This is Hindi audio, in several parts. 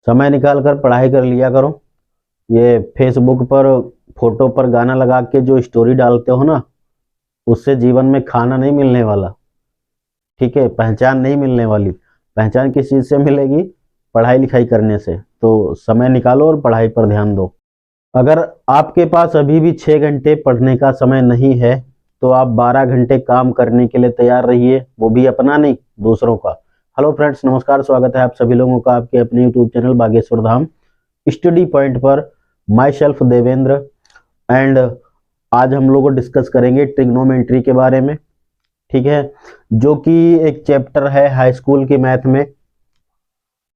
समय निकाल कर पढ़ाई कर लिया करो। ये फेसबुक पर फोटो पर गाना लगा के जो स्टोरी डालते हो ना, उससे जीवन में खाना नहीं मिलने वाला। ठीक है, पहचान नहीं मिलने वाली। पहचान किस चीज़ से मिलेगी? पढ़ाई लिखाई करने से। तो समय निकालो और पढ़ाई पर ध्यान दो। अगर आपके पास अभी भी 6 घंटे पढ़ने का समय नहीं है तो आप 12 घंटे काम करने के लिए तैयार रहिए, वो भी अपना नहीं, दूसरों का। हेलो फ्रेंड्स, नमस्कार, स्वागत है आप सभी लोगों का आपके अपने YouTube channel Bageshwar Dham study point पर। My self Devendra. एंड आज हम लोग डिस्कस करेंगे ट्रिग्नोमेट्री के बारे में। ठीक है, जो कि एक चैप्टर है हाई स्कूल की मैथ में,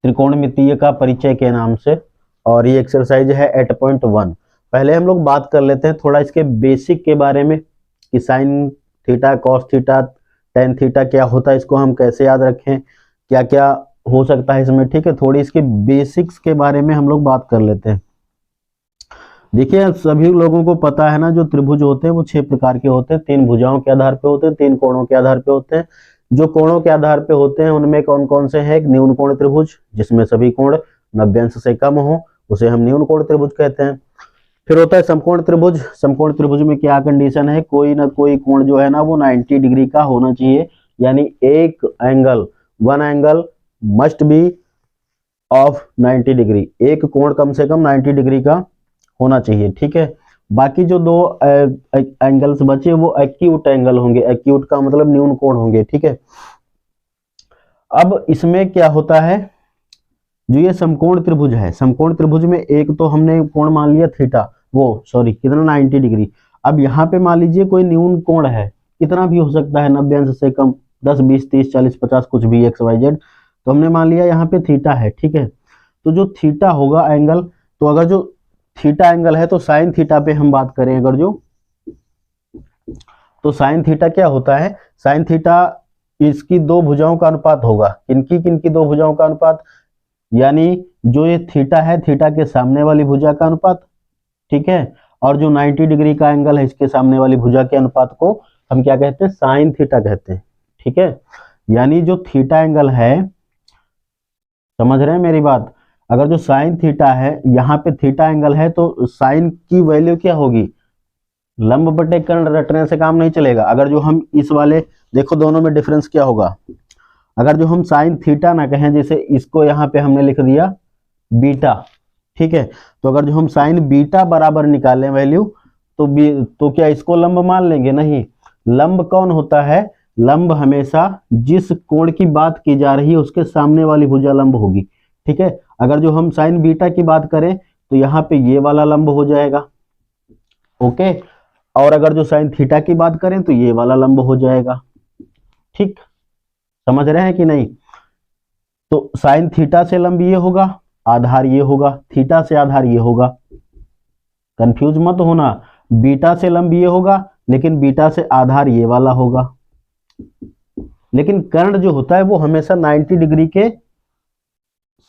त्रिकोणमितीय का परिचय के नाम से। और ये एक्सरसाइज है 8.1। पहले हम लोग बात कर लेते हैं थोड़ा इसके बेसिक के बारे में कि sine theta, cos theta, tan theta क्या होता है, इसको हम कैसे याद रखें, क्या क्या हो सकता है इसमें। ठीक है, थोड़ी इसके बेसिक्स के बारे में हम लोग बात कर लेते हैं। देखिए, सभी लोगों को पता है ना, जो त्रिभुज होते हैं वो 6 प्रकार के होते हैं। 3 भुजाओं के आधार पे होते हैं, 3 कोणों के आधार पे होते हैं। जो कोणों के आधार पे होते हैं उनमें कौन कौन से हैं? एक न्यून कोण त्रिभुज, जिसमें सभी कोण 90 अंश से कम हो, उसे हम न्यून कोण त्रिभुज कहते हैं। फिर होता है समकोण त्रिभुज। समकोण त्रिभुज में क्या कंडीशन है? कोई ना कोई कोण जो है ना वो 90 डिग्री का होना चाहिए, यानी एक angle, one angle must be of 90 degree. एक कोण कम से कम 90 डिग्री का होना चाहिए। ठीक है, बाकी जो 2 एंगल्स बचे वो एक्यूट एंगल होंगे। एक्यूट का मतलब न्यून कोण होंगे। ठीक है, अब इसमें क्या होता है, जो ये समकोण त्रिभुज है, समकोण त्रिभुज में एक तो हमने कोण मान लिया थीटा, वो सॉरी कितना, 90 डिग्री। अब यहाँ पे मान लीजिए कोई न्यून कोण है, कितना भी हो सकता है, 90 अंश से कम, 10, 20, 30, 40, 50, कुछ भी, एक्स वाई जेड। तो हमने मान लिया यहाँ पे थीटा है। ठीक है, तो जो थीटा होगा एंगल, तो अगर जो थीटा एंगल है तो साइन थीटा पे हम बात करें अगर जो, तो साइन थीटा क्या होता है? साइन थीटा इसकी 2 भुजाओं का अनुपात होगा। किनकी किनकी 2 भुजाओं का अनुपात? यानी जो ये थीटा है, थीटा के सामने वाली भुजा का अनुपात। ठीक है, और जो 90 डिग्री का एंगल है इसके सामने वाली भुजा के अनुपात को हम क्या कहते हैं? साइन थीटा कहते हैं। ठीक है, यानी जो थीटा एंगल है, समझ रहे हैं मेरी बात? अगर जो साइन थीटा है, यहाँ पे थीटा एंगल है, तो साइन की वैल्यू क्या होगी? लंब बटे कर्ण रटने से काम नहीं चलेगा। अगर जो हम इस वाले, देखो दोनों में डिफरेंस क्या होगा। अगर जो हम साइन थीटा ना कहें, जैसे इसको यहाँ पे हमने लिख दिया बीटा। ठीक है, तो अगर जो हम साइन बीटा बराबर निकालें वैल्यू, तो क्या इसको लंब मान लेंगे? नहीं। लंब कौन होता है? लंब हमेशा जिस कोण की बात की जा रही है उसके सामने वाली भुजा लंब होगी। ठीक है, अगर जो हम साइन बीटा की बात करें तो यहाँ पे ये वाला लंब हो जाएगा। ओके, और अगर जो साइन थीटा की बात करें तो ये वाला लंब हो जाएगा। ठीक, समझ रहे हैं कि नहीं? तो साइन थीटा से लंब ये होगा, आधार ये होगा, थीटा से आधार ये होगा। कंफ्यूज मत होना, बीटा से लंब ये होगा लेकिन बीटा से आधार ये वाला होगा। लेकिन कर्ण जो होता है वो हमेशा 90 डिग्री के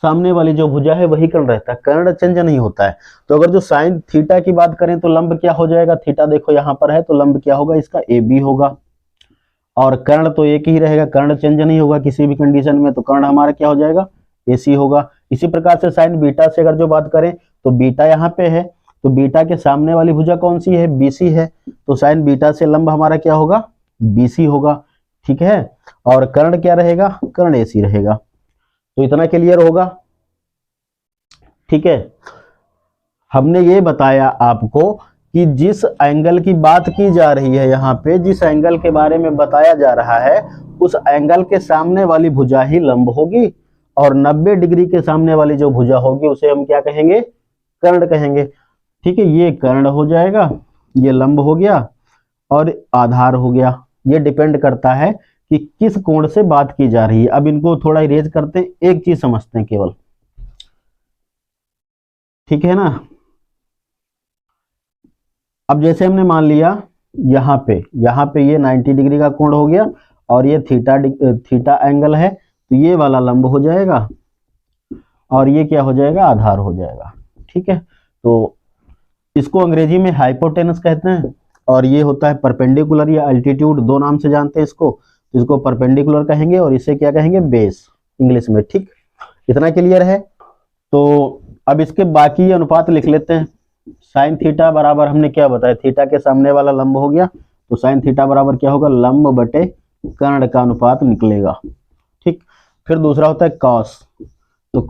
सामने वाली जो भुजा है वही कर्ण रहता है, कर्ण चेंज नहीं होता है। तो अगर जो साइन थीटा की बात करें तो लंब क्या हो जाएगा? थीटा देखो यहाँ पर है, तो लंब क्या होगा इसका? ए बी होगा। और कर्ण तो एक ही रहेगा, कर्ण चेंज नहीं होगा किसी भी कंडीशन में, तो कर्ण हमारा क्या हो जाएगा? ए सी होगा। इसी प्रकार से साइन बीटा से अगर जो बात करें तो बीटा यहाँ पे है, तो बीटा के सामने वाली भुजा कौन सी है? बी सी है, तो साइन बीटा से लंब हमारा क्या होगा? बी सी होगा। ठीक है, और कर्ण क्या रहेगा? कर्ण ए सी रहेगा। तो इतना क्लियर होगा? ठीक है, हमने ये बताया आपको कि जिस एंगल की बात की जा रही है, यहाँ पे जिस एंगल के बारे में बताया जा रहा है उस एंगल के सामने वाली भुजा ही लंब होगी, और 90 डिग्री के सामने वाली जो भुजा होगी उसे हम क्या कहेंगे? कर्ण कहेंगे। ठीक है, ये कर्ण हो जाएगा, ये लंब हो गया और आधार हो गया। ये डिपेंड करता है कि किस कोण से बात की जा रही है। अब इनको थोड़ा इरेज करते हैं, एक चीज समझते हैं केवल। ठीक है ना? अब जैसे हमने मान लिया यहाँ पे ये 90 डिग्री का कोण हो गया और ये थीटा एंगल है, तो ये वाला लंब हो जाएगा और ये क्या हो जाएगा? आधार हो जाएगा। ठीक है, तो इसको अंग्रेजी में हाइपोटेनस कहते हैं, और ये होता है परपेंडिकुलर या अल्टीट्यूड, 2 नाम से जानते हैं इसको। तो इसको परपेंडिकुलर कहेंगे और इसे क्या कहेंगे? बेस, इंग्लिश में। ठीक, इतना क्लियर है? तो अब इसके बाकी अनुपात लिख लेते हैं। साइन थीटा बराबर हमने क्या बताया, थीटा के सामने वाला लंब हो गया, तो साइन थीटा बराबर क्या होगा, लंब बटे कर्ण का अनुपात निकलेगा। ठीक, फिर दूसरा होता है कॉस, तो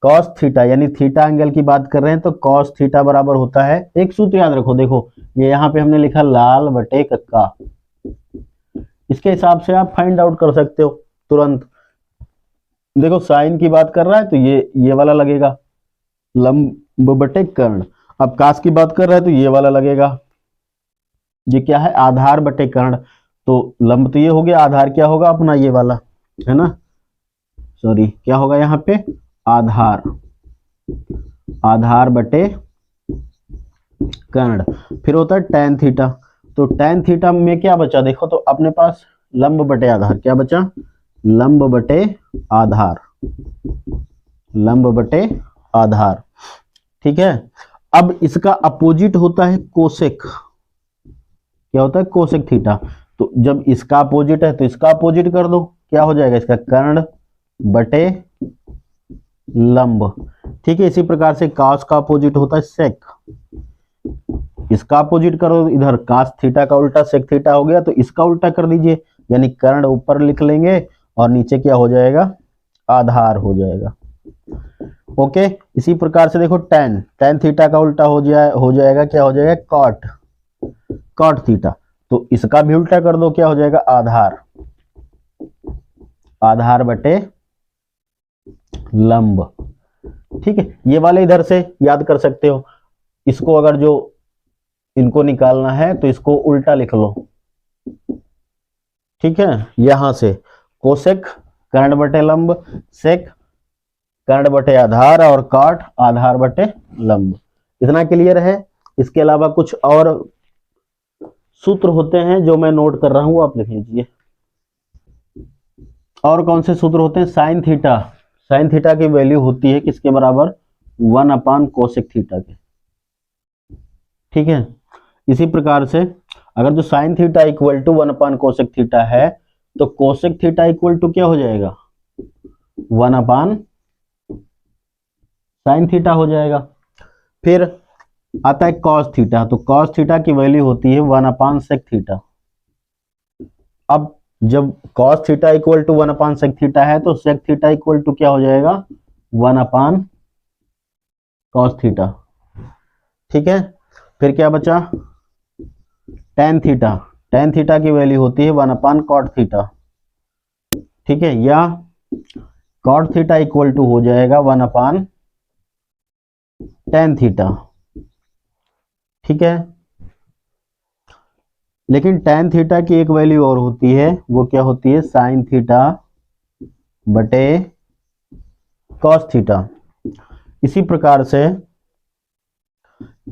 कॉस थीटा यानी थीटा एंगल की बात कर रहे हैं, तो कॉस थीटा बराबर होता है, एक सूत्र याद रखो, देखो ये यहाँ पे हमने लिखा लाल बटे कक्का, इसके हिसाब से आप फाइंड आउट कर सकते हो तुरंत। देखो साइन की बात कर रहा है तो ये वाला लगेगा लंब बटे कर्ण, अब कास की बात कर रहा है तो ये वाला लगेगा, ये क्या है, आधार बटे कर्ण, तो लंब तो ये हो गया, आधार क्या होगा अपना ये वाला, है ना, सॉरी क्या होगा यहाँ पे, आधार, आधार बटे कर्ण। फिर होता है tan थीटा, तो tan थीटा में क्या बचा, देखो तो अपने पास लंब बटे आधार, क्या बचा, लंब बटे आधार, लंब बटे आधार। ठीक है, अब इसका अपोजिट होता है कोसेक, क्या होता है, कोसेक थीटा, तो जब इसका अपोजिट है तो इसका अपोजिट कर दो, क्या हो जाएगा, इसका कर्ण बटे लंब। ठीक है, इसी प्रकार से कास का अपोजिट होता है सेक, इसका अपोजिट करो, इधर कास थीटा का उल्टा सेक थीटा हो गया, तो इसका उल्टा कर दीजिए, यानी कर्ण ऊपर लिख लेंगे और नीचे क्या हो जाएगा, आधार हो जाएगा। ओके, इसी प्रकार से देखो tan थीटा का उल्टा हो जाएगा, क्या हो जाएगा, कॉट थीटा, तो इसका भी उल्टा कर दो, क्या हो जाएगा, आधार बटे लंब। ठीक है, ये वाले इधर से याद कर सकते हो, इसको अगर जो इनको निकालना है तो इसको उल्टा लिख लो। ठीक है, यहां से कोसेक कर्ण बटे लंब, सेक कर्ण बटे आधार, और काट आधार बटे लंब। इतना क्लियर है। इसके अलावा कुछ और सूत्र होते हैं जो मैं नोट कर रहा हूं, आप लिख लीजिए। और कौन से सूत्र होते हैं, साइन थीटा की वैल्यू होती है किसके बराबर, 1 कोसेक थीटा के। ठीक है, इसी प्रकार से अगर जो sine theta equal to 1 cosec theta है, तो कोसेक थीटा इक्वल टू क्या हो जाएगा, 1 साइन थीटा हो जाएगा। फिर आता है कॉस थीटा, तो कॉस थीटा की वैल्यू होती है 1 सेक थीटा। अब जब cos theta equal to 1 sec theta है, तो सेक थीटा इक्वल टू क्या हो जाएगा, 1 कॉस थीटा। ठीक है, फिर क्या बचा, tan थीटा की वैल्यू होती है 1 कॉट थीटा। ठीक है, या कॉट थीटा इक्वल टू हो जाएगा 1 tan थीटा। ठीक है, लेकिन tan थीटा की एक वैल्यू और होती है, वो क्या होती है, साइन थीटा बटे कॉस थीटा। इसी प्रकार से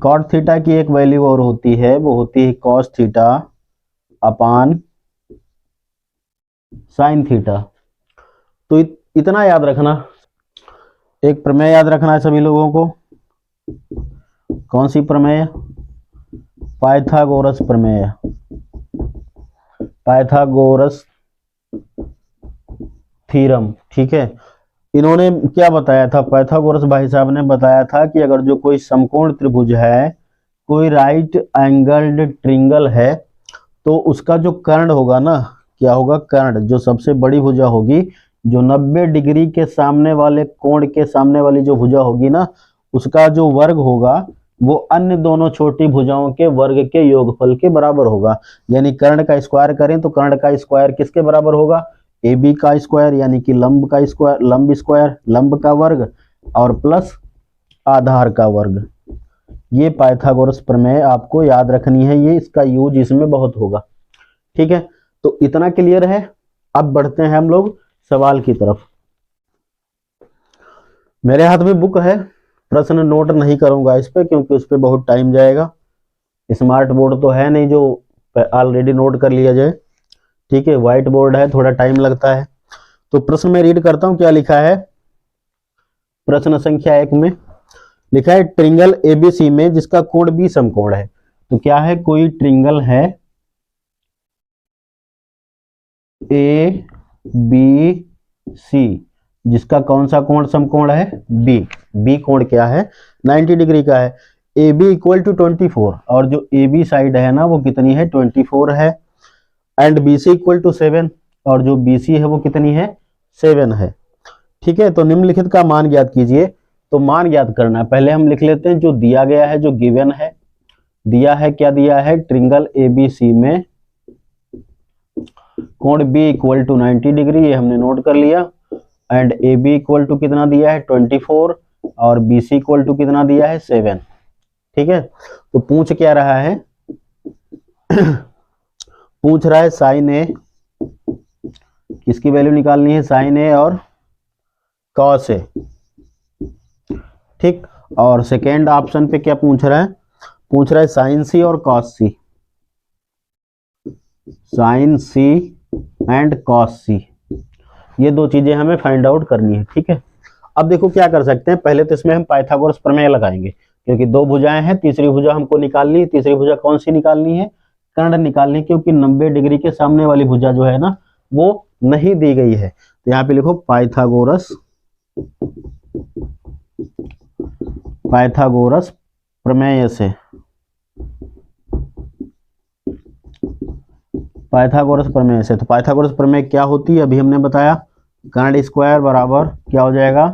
कॉट थीटा की एक वैल्यू और होती है, वो होती है cos theta upon sine theta. तो इतना याद रखना, एक प्रमेय याद रखना है सभी लोगों को। कौन सी प्रमेय, पाइथागोरस प्रमेय, पाइथागोरस थ्योरम। ठीक है, इन्होंने क्या बताया था, पाइथागोरस भाई साहब ने बताया था कि अगर जो कोई समकोण त्रिभुज है, कोई राइट एंगल्ड ट्रिंगल है, तो उसका जो कर्ण होगा ना, क्या होगा, कर्ण जो सबसे बड़ी भुजा होगी, जो 90 डिग्री के सामने वाले कोण के सामने वाली जो भुजा होगी ना, उसका जो वर्ग होगा वो अन्य दोनों छोटी भुजाओं के वर्ग के योगफल के बराबर होगा। यानी कर्ण का स्क्वायर करें तो कर्ण का स्क्वायर किसके बराबर होगा, ए बी का स्क्वायर, यानी कि लंब का स्क्वायर, लंब स्क्वायर, लंब का वर्ग, और प्लस आधार का वर्ग। ये पाइथागोरस प्रमेय आपको याद रखनी है, ये इसका यूज इसमें बहुत होगा। ठीक है, तो इतना क्लियर है। अब बढ़ते हैं हम लोग सवाल की तरफ। मेरे हाथ में बुक है, प्रश्न नोट नहीं करूंगा इस पे, क्योंकि उस पे बहुत टाइम जाएगा। स्मार्ट बोर्ड तो है नहीं जो ऑलरेडी नोट कर लिया जाए। ठीक है, व्हाइट बोर्ड है, थोड़ा टाइम लगता है। तो प्रश्न में रीड करता हूं क्या लिखा है। प्रश्न संख्या 1 में लिखा है, ट्रिंगल एबीसी में जिसका कोण बी समकोण है। तो क्या है, कोई ट्रिंगल है ए बी सी, जिसका कौन सा कोण समकोण है, बी। बी कोण क्या है, 90 डिग्री का है। ए बी इक्वल टू 24, और जो ए बी साइड है ना वो कितनी है, 24 है। And B C equal to 7, और जो बी सी है वो कितनी है, 7 है। ठीक है, तो निम्नलिखित का मान ज्ञात कीजिए। तो मान ज्ञात करना है, पहले हम लिख लेते हैं जो दिया गया है, जो गिवन है। दिया है, क्या दिया है, ट्रिंगल ए बी सी में कोण बी इक्वल टू 90 डिग्री, ये हमने नोट कर लिया। And A B equal to कितना दिया है, 24, और बी सी इक्वल टू कितना दिया है, 7। ठीक है, तो पूछ क्या रहा है पूछ रहा है साइन ए, किसकी वैल्यू निकालनी है, साइन ए और कॉस ए। ठीक, और सेकेंड ऑप्शन पे क्या पूछ रहा है, पूछ रहा है साइन सी और cos c, sine c and cos c, ये दो चीजें हमें फाइंड आउट करनी है। ठीक है, अब देखो क्या कर सकते हैं, पहले तो इसमें हम पाइथागोरस प्रमेय लगाएंगे, क्योंकि दो भुजाएं हैं, तीसरी भुजा हमको निकालनी है। तीसरी भुजा कौन सी निकालनी है, कर्ण निकालनी है, क्योंकि 90 डिग्री के सामने वाली भुजा जो है ना वो नहीं दी गई है। तो यहाँ पे लिखो पाइथागोरस, पाइथागोरस प्रमेय से, पाइथागोरस प्रमेय से। तो पाइथागोरस प्रमेय क्या होती है, अभी हमने बताया, कर्ण स्क्वायर बराबर क्या हो जाएगा,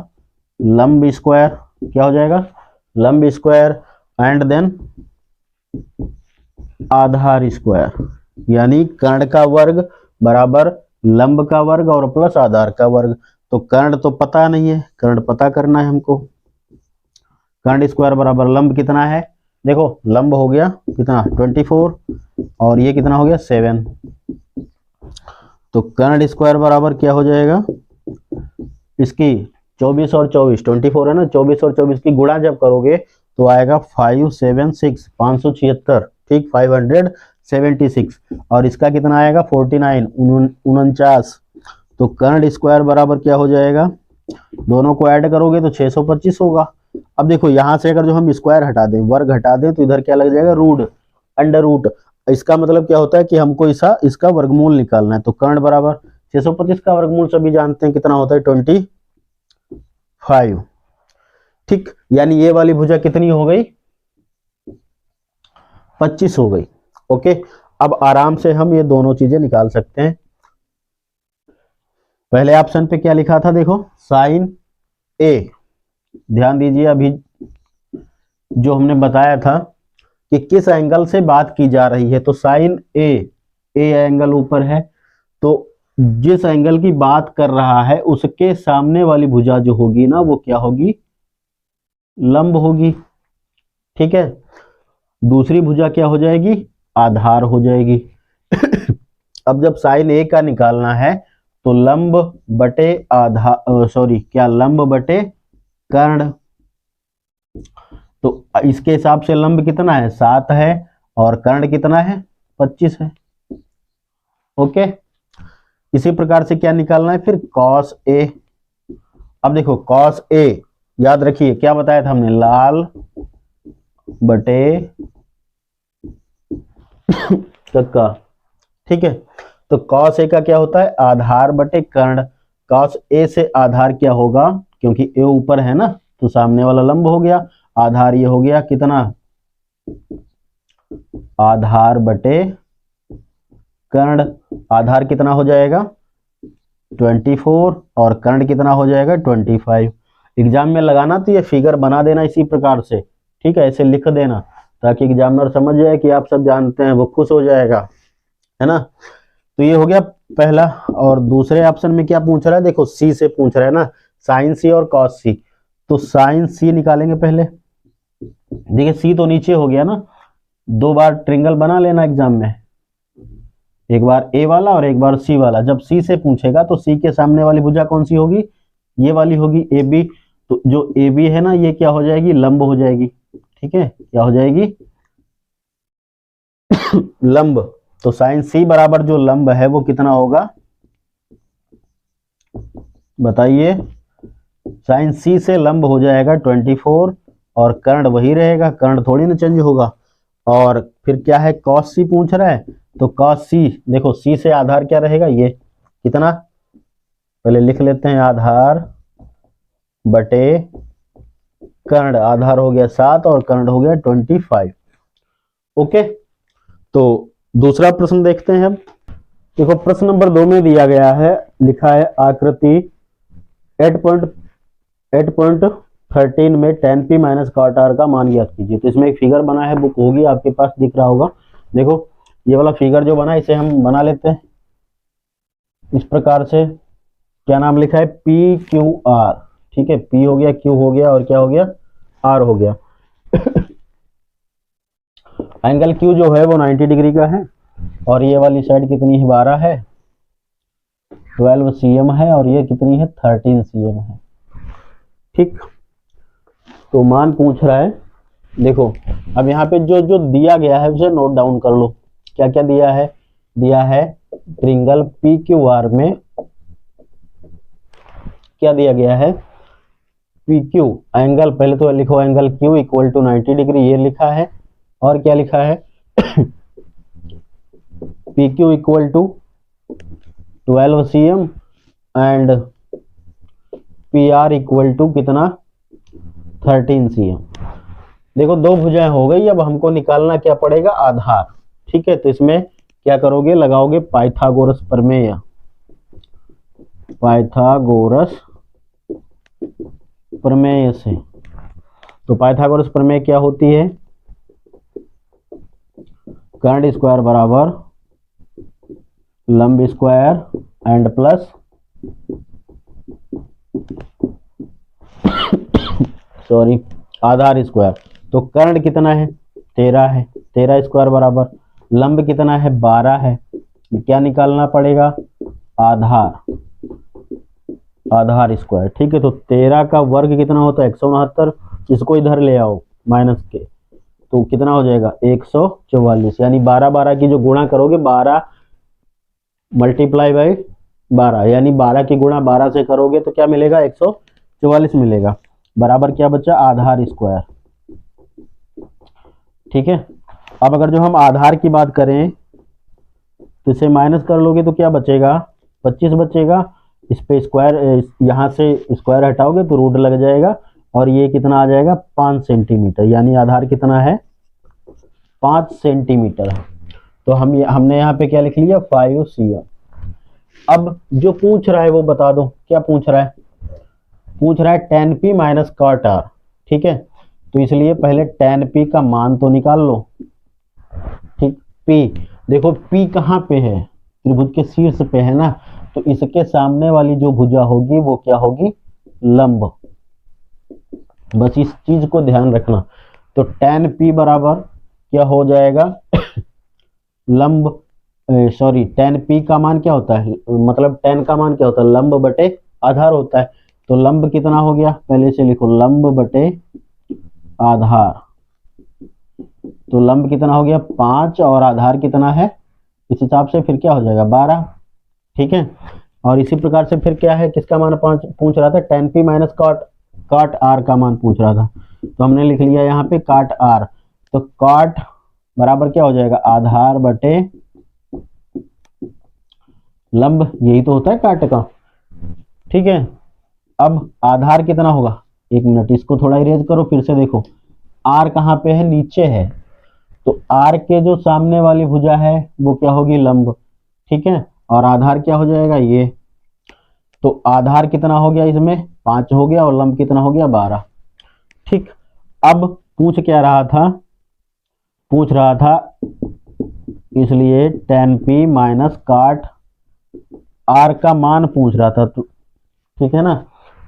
लंब स्क्वायर, क्या हो जाएगा, लंब स्क्वायर, एंड देन आधार स्क्वायर, यानी कर्ण का वर्ग बराबर लंब का वर्ग और प्लस आधार का वर्ग। तो कर्ण तो पता नहीं है, कर्ण पता करना है हमको। कर्ण स्क्वायर बराबर लंब कितना है, देखो लंब हो गया कितना 24, और ये कितना हो गया 7। तो कर्ण स्क्वायर बराबर क्या हो जाएगा, इसकी 24 और 24, 24 है ना, 24 और 24 की गुणा जब करोगे तो आएगा 576, 576। ठीक, 576, और इसका कितना आएगा 49, 49। तो कर्ण स्क्वायर बराबर क्या हो जाएगा, दोनों को ऐड करोगे तो 625 होगा। अब देखो यहां से अगर जो हम स्क्वायर हटा दें, वर्ग हटा दें, तो इधर क्या लग जाएगा, रूट, अंडर रूट। इसका मतलब क्या होता है कि हमको इसका वर्गमूल निकालना है। तो कर्ण बराबर 625 का वर्गमूल सभी जानते हैं कितना होता है, 25। ठीक, यानी ये वाली भुजा कितनी हो गई, 25 हो गई। ओके, अब आराम से हम ये दोनों चीजें निकाल सकते हैं। पहले ऑप्शन पे क्या लिखा था, देखो साइन ए, ध्यान दीजिए अभी जो हमने बताया था कि किस एंगल से बात की जा रही है। तो साइन ए, ए एंगल ऊपर है, तो जिस एंगल की बात कर रहा है उसके सामने वाली भुजा जो होगी ना वो क्या होगी, लंब होगी। ठीक है, दूसरी भुजा क्या हो जाएगी, आधार हो जाएगी। अब जब साइन ए का निकालना है तो लंब बटे आधार, सॉरी क्या, लंब बटे कर्ण। तो इसके हिसाब से लंब कितना है, 7 है, और कर्ण कितना है, 25 है। ओके, इसी प्रकार से क्या निकालना है फिर, कॉस ए। अब देखो कॉस ए, याद रखिए क्या बताया था हमने, लाल बटे कक्का। ठीक है, तो कॉस ए का क्या होता है, आधार बटे कर्ण। कॉस ए से आधार क्या होगा, क्योंकि ए ऊपर है ना तो सामने वाला लंब हो गया, आधार ये हो गया कितना, आधार बटे कर्ण। आधार कितना हो जाएगा 24, और कर्ण कितना हो जाएगा 25। एग्जाम में लगाना तो ये फिगर बना देना इसी प्रकार से। ठीक है, ऐसे लिख देना ताकि एग्जामिनर समझ जाए कि आप सब जानते हैं, वो खुश हो जाएगा, है ना। तो ये हो गया पहला। और दूसरे ऑप्शन में क्या पूछ रहा है, देखो सी से पूछ रहा है ना, साइन सी और कॉस सी। तो साइन सी निकालेंगे पहले। देखिए सी तो नीचे हो गया ना, 2 बार ट्रिंगल बना लेना एग्जाम में, एक बार ए वाला और एक बार सी वाला। जब सी से पूछेगा तो सी के सामने वाली भुजा कौन सी होगी, ये वाली होगी, ए बी। तो जो ए बी है ना ये क्या हो जाएगी, लंब हो जाएगी। ठीक है, क्या हो जाएगी लंब। तो साइन सी बराबर जो लंब है वो कितना होगा, बताइए। साइन सी से लंब हो जाएगा 24, और कर्ण वही रहेगा, कर्ण थोड़ी ना चेंज होगा। और फिर क्या है, कॉस सी पूछ रहा है, तो कॉस सी, देखो सी से आधार क्या रहेगा, ये कितना, पहले लिख लेते हैं, आधार बटे कर्ण, आधार हो गया 7 और कर्ण हो गया 25। ओके, तो दूसरा प्रश्न देखते हैं हम। देखो प्रश्न नंबर 2 में दिया गया है, लिखा है आकृति 8.13 में tan p minus cot r का मान ज्ञात कीजिए। तो इसमें एक फिगर बना है, बुक होगी आपके पास, दिख रहा होगा। देखो ये वाला फिगर जो बना है इसे हम बना लेते हैं इस प्रकार से। क्या नाम लिखा है, पी क्यू आर। ठीक है, पी हो गया, क्यू हो गया और क्या हो गया, आर हो गया। एंगल क्यू जो है वो 90 डिग्री का है और ये वाली साइड कितनी है, 12 है, 12 cm है और ये कितनी है, 13 cm है। ठीक, तो मान पूछ रहा है। देखो अब यहाँ पे जो जो दिया गया है उसे नोट डाउन कर लो। क्या क्या दिया है, दिया है ट्रिंगल पी क्यू आर में क्या दिया गया है, पी क्यू एंगल, पहले तो लिखो angle Q equal to 90 degree, ये लिखा है। और क्या लिखा है, P Q equal to 12 cm and P R equal to कितना, 13 cm। देखो दो भुजाएं हो गई, अब हमको निकालना क्या पड़ेगा, आधार। ठीक है, तो इसमें क्या करोगे, लगाओगे पाइथागोरस प्रमेय। पाइथागोरस प्रमेय से, तो पाइथागोरस प्रमेय क्या होती है, कर्ण स्क्वायर बराबर लंब square and plus sorry Aadhaar square. तो कर्ण कितना है, 13 है, 13 स्क्वायर बराबर लंब कितना है, 12 है। क्या निकालना पड़ेगा, आधार, आधार स्क्वायर। ठीक है, तो 13 का वर्ग कितना होता है, 169। इसको इधर ले आओ माइनस के, तो कितना हो जाएगा, 144। यानी 12 12 की जो गुणा करोगे, 12 मल्टीप्लाई बाई 12, यानी 12 की गुणा 12 से करोगे तो क्या मिलेगा, 144 मिलेगा। बराबर क्या बचा, आधार स्क्वायर। ठीक है, अब अगर जो हम आधार की बात करें तो इसे माइनस कर लोगे तो क्या बचेगा, 25 बचेगा। इस पे स्क्वायर, यहाँ से स्क्वायर हटाओगे तो रूट लग जाएगा और ये कितना आ जाएगा, 5 सेंटीमीटर। यानी आधार कितना है, 5 सेंटीमीटर है। तो हमने यहाँ पे क्या लिख लिया, 5 cm। अब जो पूछ रहा है वो बता दो, क्या पूछ रहा है, पूछ रहा है tan p minus cot r। ठीक है, तो इसलिए पहले tan p का मान तो निकाल लो। ठीक, p देखो p कहाँ पे है, त्रिभुज के शीर्ष पे है ना, तो इसके सामने वाली जो भुजा होगी वो क्या होगी, लंब। बस इस चीज को ध्यान रखना। तो tan p बराबर क्या हो जाएगा, लंब, सॉरी tan p का मान क्या होता है, मतलब tan का मान क्या होता है, लंब बटे आधार होता है। तो लंब कितना हो गया, पहले से लिखो लंब बटे आधार। तो लंब कितना हो गया, 5 और आधार कितना है, इस हिसाब से फिर क्या हो जाएगा, 12। ठीक है, और इसी प्रकार से फिर क्या है, किसका मान पूछ रहा था, tan p minus cot r का मान पूछ रहा था। तो हमने लिख लिया यहाँ पे cot r। तो cot बराबर क्या हो जाएगा, आधार बटे लंब, यही तो होता है काट का। ठीक है, अब आधार कितना होगा, एक मिनट इसको थोड़ा इरेज करो, फिर से देखो r कहाँ पे है, नीचे है। तो r के जो सामने वाली भुजा है वो क्या होगी, लंब। ठीक है, और आधार क्या हो जाएगा, ये। तो आधार कितना हो गया, इसमें 5 हो गया और लंब कितना हो गया, 12। ठीक, अब पूछ क्या रहा था, पूछ रहा था इसलिए tan p minus cot r का मान पूछ रहा था। तो ठीक है ना,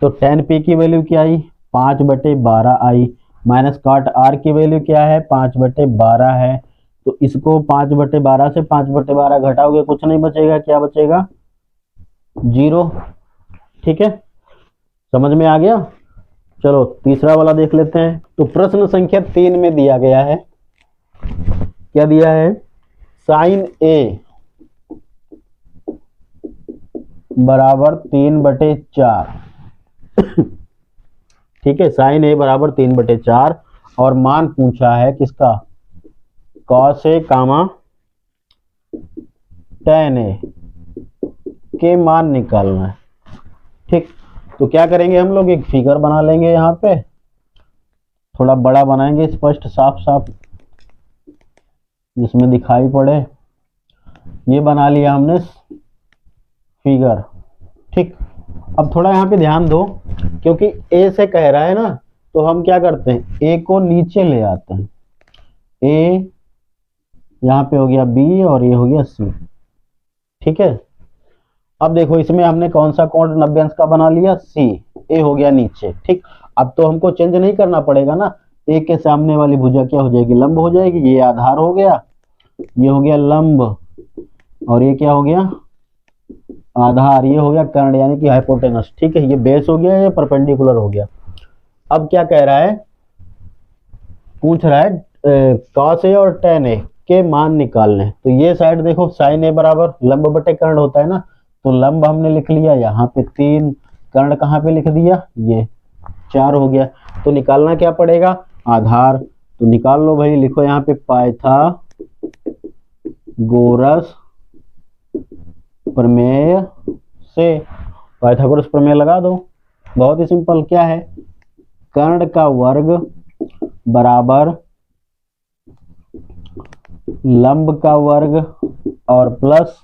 तो tan p की वैल्यू क्या आई, 5/12 आई, माइनस cot r की वैल्यू क्या है, 5/12 है। तो इसको 5/12 से 5/12 घटाओगे, कुछ नहीं बचेगा, क्या बचेगा, 0। ठीक है, समझ में आ गया। चलो तीसरा वाला देख लेते हैं। तो प्रश्न संख्या 3 में दिया गया है, क्या दिया है, sin a बराबर 3/4। ठीक है, sin a बराबर 3/4 और मान पूछा है किसका, cos a comma tan a के मान निकालना है। ठीक, तो क्या करेंगे हम लोग, एक फिगर बना लेंगे यहाँ पे, थोड़ा बड़ा बनाएंगे, स्पष्ट साफ साफ जिसमें दिखाई पड़े। ये बना लिया हमने फिगर, ठीक। अब थोड़ा यहाँ पे ध्यान दो, क्योंकि ए से कह रहा है ना, तो हम क्या करते हैं, ए को नीचे ले आते हैं। ए यहाँ पे हो गया बी और ये हो गया सी, ठीक है। अब देखो इसमें हमने कौन सा कोण 90 अंश का बना लिया, सी। ए हो गया नीचे, ठीक। अब तो हमको चेंज नहीं करना पड़ेगा ना, ए के सामने वाली भुजा क्या हो जाएगी, लंब हो जाएगी। ये आधार हो गया, ये हो गया लंब, और ये क्या हो गया, आधार। ये हो गया कर्ण यानी कि हाइपोटेनस, ठीक है। ये बेस हो गया, ये परपेंडिकुलर हो गया। अब क्या कह रहा है, पूछ रहा है कॉस ए और टेन ए के मान निकालने। तो ये साइड देखो, साइन ए बराबर लंब बटे कर्ण होता है ना, तो लंब हमने लिख लिया यहाँ पे 3, कर्ण कहाँ पे लिख दिया, ये 4 हो गया। तो निकालना क्या पड़ेगा, आधार। तो निकाल लो भाई, लिखो यहाँ पे पाइथागोरस प्रमेय से, पाइथागोरस प्रमेय लगा दो। बहुत ही सिंपल, क्या है, कर्ण का वर्ग बराबर लंब का वर्ग और प्लस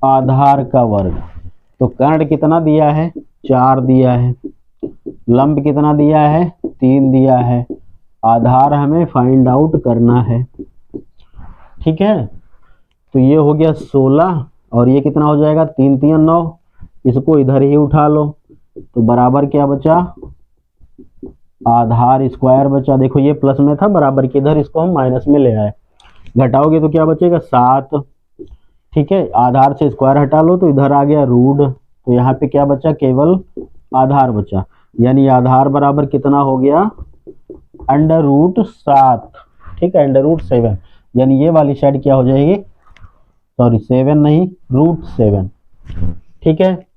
आधार का वर्ग। तो कर्ण कितना दिया है, 4 दिया है, लंब कितना दिया है, 3 दिया है, आधार हमें फाइंड आउट करना है, ठीक है। तो ये हो गया 16, और ये कितना हो जाएगा, 3 3 9, इसको इधर ही उठा लो, तो बराबर क्या बचा, आधार स्क्वायर बचा। देखो ये प्लस में था बराबर के, इधर इसको हम माइनस में ले आए, घटाओगे तो क्या बचेगा, 7, ठीक है। आधार से स्क्वायर हटा लो तो इधर आ गया रूट, तो यहाँ पे क्या बचा, केवल आधार बचा। यानी आधार बराबर कितना हो गया, √7, ठीक है, √7। यानी ये वाली साइड क्या हो जाएगी, सॉरी 7 नहीं, √7, ठीक है।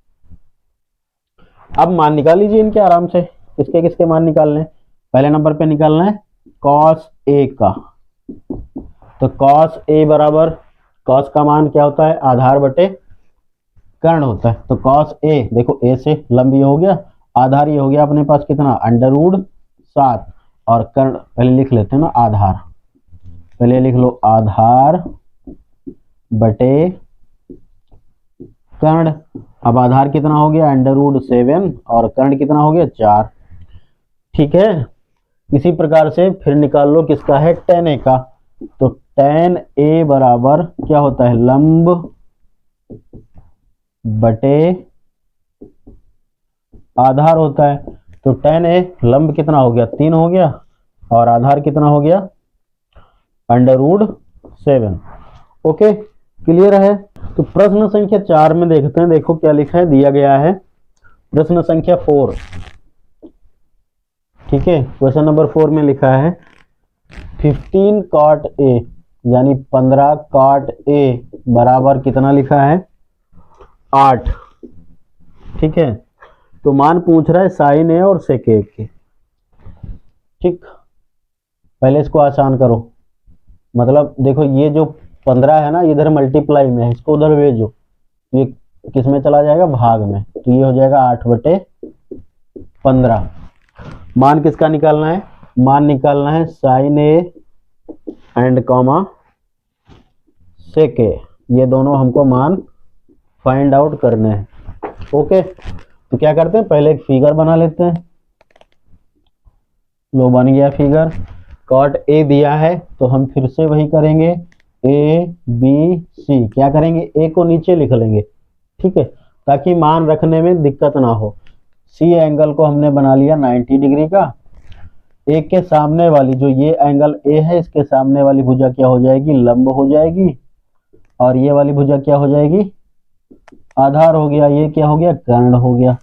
अब मान निकाल लीजिए इनके आराम से, किसके किसके मान निकालने, पहले नंबर पे निकालना है कॉस ए का। तो कॉस ए बराबर, कॉस का मान क्या होता है, आधार बटे कर्ण होता है। तो कॉस ए, देखो ए से लंब ये हो गया, आधार ये हो गया अपने पास कितना, √7, और कर्ण पहले लिख लेते हैं ना, आधार पहले लिख लो, आधार बटे कर्ण। अब आधार कितना हो गया, √7, और कर्ण कितना हो गया, 4, ठीक है। इसी प्रकार से फिर निकाल लो किसका है, tan a का। तो tan a बराबर क्या होता है, लंब बटे आधार होता है। तो tan a लंब कितना हो गया, 3 हो गया, और आधार कितना हो गया, √7। ओके, क्लियर है। तो प्रश्न संख्या 4 में देखते हैं, देखो क्या लिखा है, दिया गया है प्रश्न संख्या 4, ठीक है। क्वेश्चन नंबर 4 में लिखा है 15 cot a, यानी 15 cot a बराबर कितना लिखा है, 8, ठीक है। तो मान पूछ रहा है साइन ए और सेक ए के, ठीक। पहले इसको आसान करो, मतलब देखो ये जो 15 है ना, इधर मल्टीप्लाई में है, इसको उधर भेजो, ये किस में चला जाएगा, भाग में, तो ये हो जाएगा 8/15। मान किसका निकालना है, मान निकालना है साइन ए एंड कॉमा सेक ए, ये दोनों हमको मान फाइंड आउट करने हैं। ओके, तो क्या करते हैं, पहले एक फिगर बना लेते हैं। लो बन गया फिगर, कॉट ए दिया है तो हम फिर से वही करेंगे, ए बी सी, क्या करेंगे, ए को नीचे लिख लेंगे, ठीक है, ताकि मान रखने में दिक्कत ना हो। सी एंगल को हमने बना लिया 90 डिग्री का, ए के सामने वाली जो ये एंगल ए है, इसके सामने वाली भुजा क्या हो जाएगी, लंब हो जाएगी, और ये वाली भुजा क्या हो जाएगी, आधार हो गया, ये क्या हो गया, कर्ण हो गया।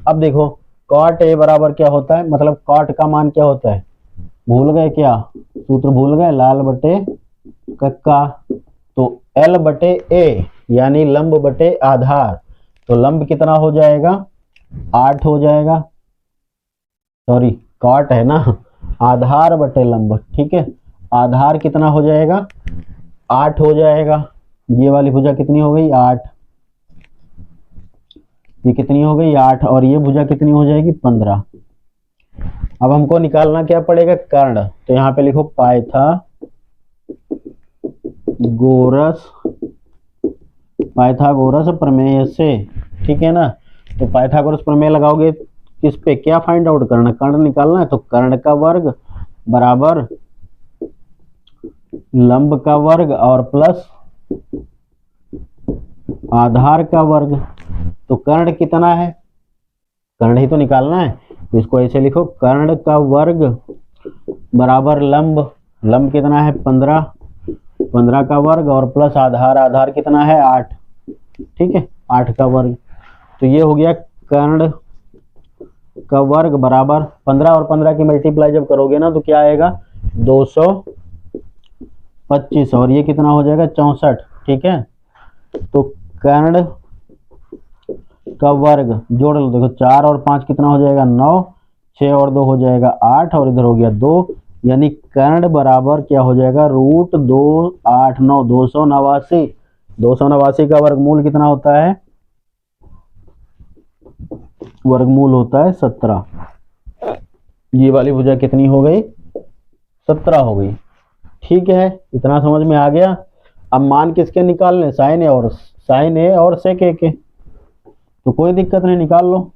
अब देखो कॉट ए बराबर क्या होता है, मतलब कॉट का मान क्या होता है, भूल गए क्या, सूत्र भूल गए, लाल बटे कक्का। तो L बटे ए यानी लंब बटे आधार, तो लंब कितना हो जाएगा, 8 हो जाएगा, सॉरी कॉट है ना, आधार बटे लंब, ठीक है। आधार कितना हो जाएगा, 8 हो जाएगा, ये वाली भुजा कितनी हो गई, 8, ये कितनी हो गई 8, और ये भुजा कितनी हो जाएगी 15। अब हमको निकालना क्या पड़ेगा कर्ण, तो यहाँ पे लिखो पाइथागोरस प्रमेय से, ठीक है ना। तो पाइथागोरस प्रमेय लगाओगे किस पे, क्या फाइंड आउट करना, कर्ण निकालना है। तो कर्ण का वर्ग बराबर लंब का वर्ग और प्लस आधार का वर्ग। तो कर्ण कितना है, कर्ण ही तो निकालना है, तो इसको ऐसे लिखो कर्ण का वर्ग बराबर लंब कितना है 15 का वर्ग और प्लस आधार कितना है 8, ठीक है 8 का वर्ग। तो ये हो गया कर्ण का वर्ग बराबर 15 और 15 की मल्टीप्लाई जब करोगे ना तो क्या आएगा 225, और ये कितना हो जाएगा 64, ठीक है। तो कर्ण का वर्ग जोड़ लो, देखो 4 और 5 कितना हो जाएगा 9, 6 और 2 हो जाएगा 8, और इधर हो गया 2, यानी कर्ण बराबर क्या हो जाएगा √2 8 9 289। 289 का वर्गमूल कितना होता है, वर्गमूल होता है 17। ये वाली भुजा कितनी हो गई 17 हो गई, ठीक है। इतना समझ में आ गया। अब मान किसके निकालने, साइन ए और सेक ए के, तो कोई दिक्कत नहीं, निकाल लो।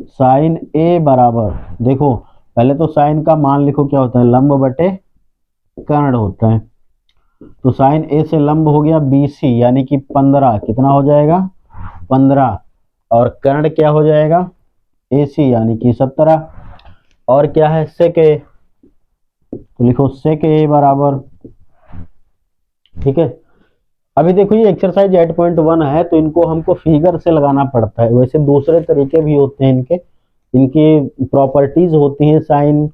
साइन ए बराबर, देखो पहले तो साइन का मान लिखो क्या होता है, लंब बटे कर्ण होता है। तो साइन ए से लंब हो गया BC यानी कि 15, कितना हो जाएगा 15, और कर्ण क्या हो जाएगा AC यानी कि 17, और क्या है सेक ए, तो लिखो सेक ए बराबर, ठीक है। अभी देखो ये एक्सरसाइज 8.1 है, तो इनको हमको फिगर से लगाना पड़ता है। वैसे दूसरे तरीके भी होते हैं इनकी प्रॉपर्टीज होती हैं, sine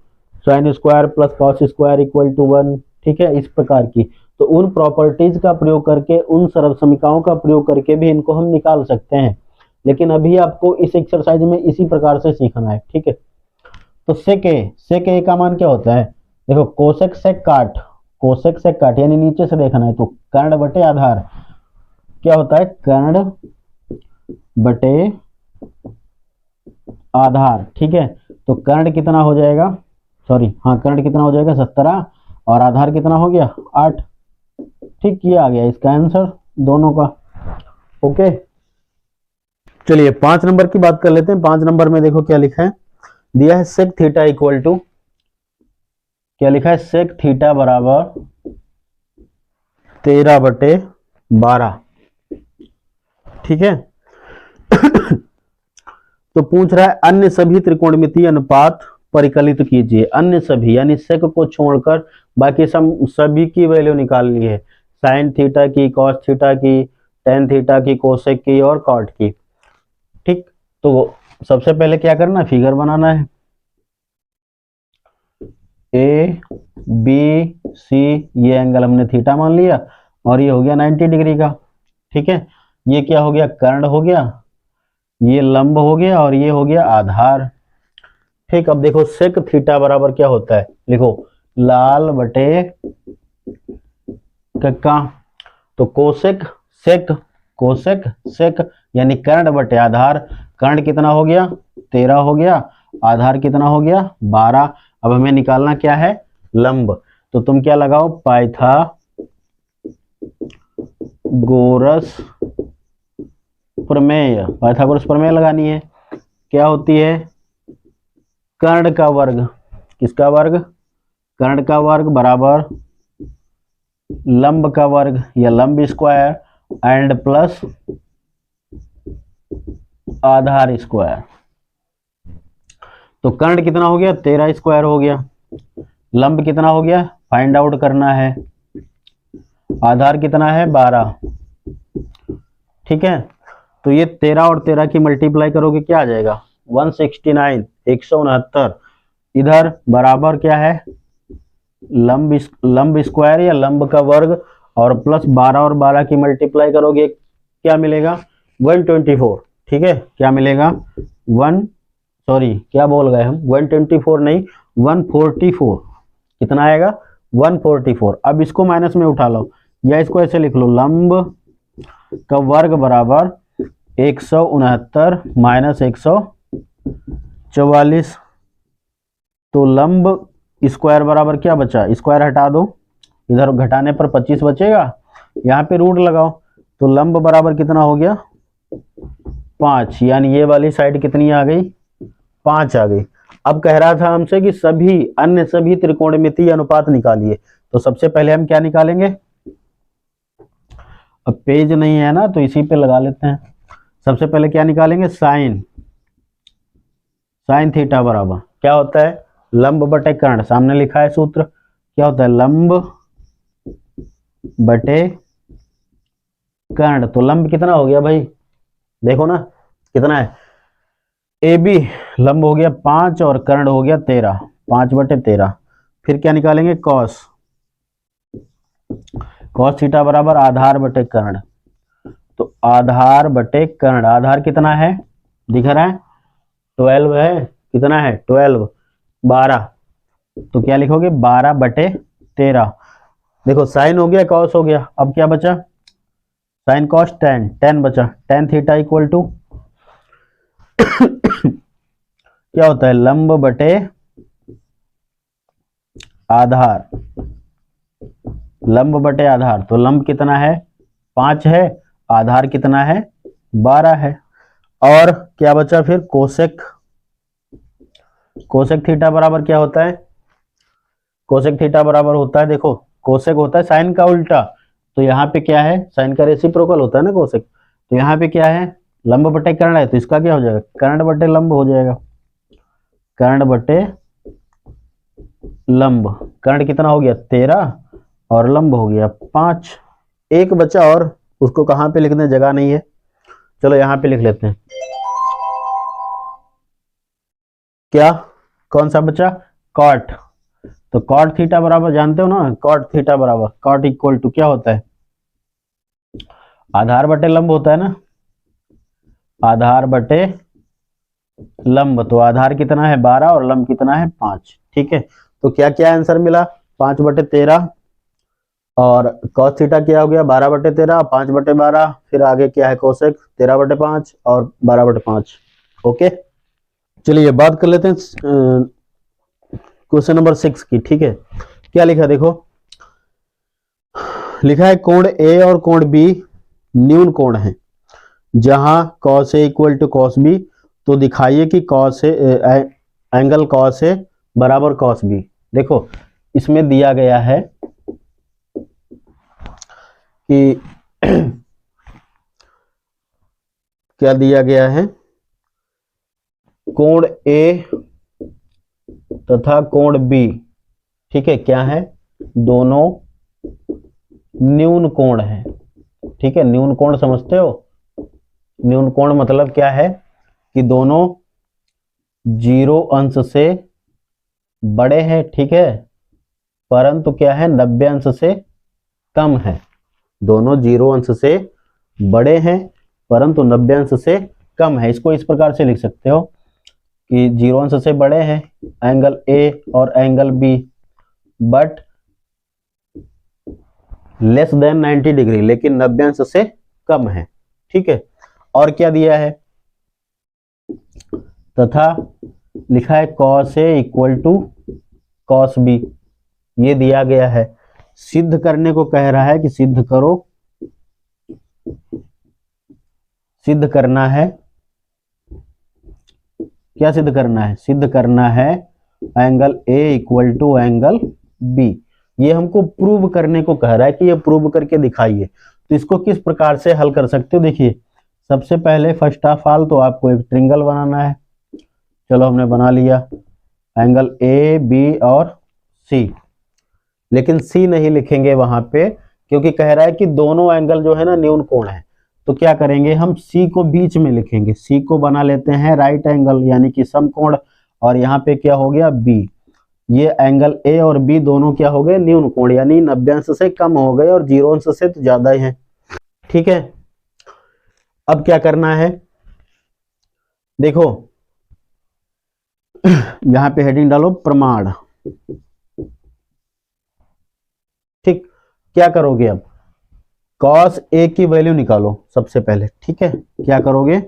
square plus cos square equal to 1, ठीक है, इस प्रकार की। तो उन प्रॉपर्टीज का प्रयोग करके, उन सर्वसमीकाओं का प्रयोग करके भी इनको हम निकाल सकते हैं, लेकिन अभी आपको इस एक्सरसाइज में इसी प्रकार से सीखना है, ठीक है। तो सेक ए का मान क्या होता है, देखो कोसेक सेक काट यानी नीचे से देखना है, तो कर्ण बटे आधार क्या होता है, कर्ण बटे आधार, ठीक है। तो कर्ण कितना हो जाएगा, कर्ण कितना हो जाएगा 17, और आधार कितना हो गया 8, ठीक। ये आ गया इसका आंसर दोनों का, ओके। चलिए 5 नंबर की बात कर लेते हैं। 5 नंबर में देखो क्या लिखा है, दिया है सेक थीटा इक्वल टू, क्या लिखा है, सेक थीटा बराबर 13/12, ठीक है। तो पूछ रहा है अन्य सभी त्रिकोणमितीय अनुपात परिकलित कीजिए। अन्य सभी यानी सेक को छोड़कर बाकी सभी की वैल्यू निकालनी है, साइन थीटा की, कॉस थीटा की, टेन थीटा की, कोसेक की और कॉट की, ठीक। तो सबसे पहले क्या करना, फिगर बनाना है। ABC ये एंगल हमने थीटा मान लिया, और ये हो गया 90 डिग्री का, ठीक है। ये क्या हो गया, कर्ण हो गया, ये लंब हो गया, और ये हो गया आधार, ठीक। अब देखो सेक थीटा बराबर क्या होता है, लिखो लाल बटे कक्का, तो कोसेक यानी कर्ण बटे आधार। कर्ण कितना हो गया 13 हो गया, आधार कितना हो गया 12। अब हमें निकालना क्या है, लंब। तो तुम क्या लगाओ, पाइथागोरस प्रमेय लगानी है। क्या होती है, कर्ण का वर्ग, किसका वर्ग, कर्ण का वर्ग बराबर लंब का वर्ग या लंब square and plus Aadhaar square. तो कर्ण कितना हो गया 13 स्क्वायर हो गया, लंब कितना हो गया फाइंड आउट करना है, आधार कितना है 12, ठीक है। तो ये 13 और 13 की मल्टीप्लाई करोगे क्या आ जाएगा 169, 169। इधर बराबर क्या है, लंब स्क्वायर या लंब का वर्ग, और प्लस 12 और 12 की मल्टीप्लाई करोगे क्या मिलेगा 124, ठीक है। क्या मिलेगा क्या बोल गए हम, 124 नहीं 144, कितना आएगा 144। अब इसको माइनस में उठा लो, या इसको ऐसे लिख लो, लंब का वर्ग बराबर 169 माइनस 144, तो लंब स्क्वायर बराबर क्या बचा, स्क्वायर हटा दो, इधर घटाने पर 25 बचेगा, यहाँ पे रूट लगाओ, तो लंब बराबर कितना हो गया 5, यानी ये वाली साइड कितनी आ गई 5 आ गई। अब कह रहा था हमसे कि सभी अन्य सभी त्रिकोणमितीय अनुपात निकालिए, तो सबसे पहले हम क्या निकालेंगे, अब पेज नहीं है ना तो इसी पे लगा लेते हैं। सबसे पहले क्या निकालेंगे, साइन थीटा बराबर क्या होता है, लंब बटे कर्ण, सामने लिखा है सूत्र, क्या होता है लंब बटे कर्ण। तो लंब कितना हो गया भाई, देखो ना कितना है, ए बी लंब हो गया 5 और कर्ण हो गया 13, 5/13। फिर क्या निकालेंगे, कॉस थीटा बराबर आधार बटे कर्ण, तो आधार बटे कर्ण, आधार कितना है दिख रहा है 12 है, कितना है 12 12, तो क्या लिखोगे 12/13। देखो साइन हो गया कॉस हो गया, अब क्या बचा, साइन कॉस टेन बचा, टेन थीटा इक्वल टू क्या होता है लंब बटे आधार, लंब बटे आधार, तो लंब कितना है 5 है, आधार कितना है 12 है। और क्या बचा फिर, कोसेक थीटा बराबर क्या होता है, कोसेक थीटा बराबर होता है, देखो कोसेक होता है साइन का उल्टा, तो यहाँ पे क्या है साइन का रेसिप्रोकल होता है ना कोसेक, तो यहाँ पे क्या है लंब बटे कर्ण है, तो इसका क्या हो जाएगा कर्ण बटे लंब हो जाएगा, कर्ण बटे लंब, कर्ण कितना हो गया 13 और लंब हो गया 5, एक बचा और उसको कहाँ पे लिखने जगह नहीं है, चलो यहाँ पे लिख लेते हैं, क्या कौन सा बचा कॉट, तो कॉट थीटा बराबर जानते हो ना, कॉट थीटा बराबर कॉट इक्वल टू क्या होता है आधार बटे लंब होता है ना, आधार बटे लंब, तो आधार कितना है 12 और लंब कितना है 5, ठीक है। तो क्या क्या आंसर मिला 5/13, और cos थीटा क्या हो गया 12/13, 5/12, फिर आगे क्या है कोसेक 13/5 और 12/5। ओके चलिए बात कर लेते हैं क्वेश्चन नंबर 6 की, ठीक है। क्या लिखा देखो, लिखा है कोण ए और कोण बी न्यून कोण है, जहां cos A equal to cos B, तो दिखाइए कि cos A angle cos A बराबर cos B। देखो इसमें दिया गया है कि क्या दिया गया है, कोण A तथा कोण B, ठीक है, क्या है दोनों न्यून कोण है, ठीक है। न्यून कोण समझते हो, न्यून कोण मतलब क्या है कि दोनों 0 अंश से बड़े हैं, ठीक है, परंतु क्या है 90 अंश से कम है, दोनों 0 अंश से बड़े हैं परंतु 90 अंश से कम है। इसको इस प्रकार से लिख सकते हो कि 0 अंश से बड़े हैं एंगल ए और angle B, but less than 90 degree, लेकिन 90 अंश से कम है, ठीक है। और क्या दिया है, तथा लिखा है cos A equal to cos B, ये दिया गया है। सिद्ध करने को कह रहा है कि सिद्ध करो, सिद्ध करना है, क्या सिद्ध करना है, सिद्ध करना है angle A equal to angle B। ये हमको प्रूव करने को कह रहा है कि ये प्रूव करके दिखाइए। तो इसको किस प्रकार से हल कर सकते हो, देखिए सबसे पहले फर्स्ट ऑफ ऑल तो आपको एक ट्रिंगल बनाना है, चलो हमने बना लिया एंगल A B और C, लेकिन C नहीं लिखेंगे वहां पे क्योंकि कह रहा है कि दोनों एंगल जो है ना न्यून कोण है, तो क्या करेंगे हम C को बीच में लिखेंगे, C को बना लेते हैं राइट एंगल यानी कि समकोण, और यहाँ पे क्या हो गया B, ये एंगल A और B दोनों क्या हो गए न्यून कोण, यानी 90 अंश से कम हो गए और 0 अंश से तो ज्यादा ही है, ठीक है। अब क्या करना है, देखो यहां पे हेडिंग डालो प्रमाण, ठीक। क्या करोगे अब, कॉस ए की वैल्यू निकालो सबसे पहले, ठीक है। क्या करोगे,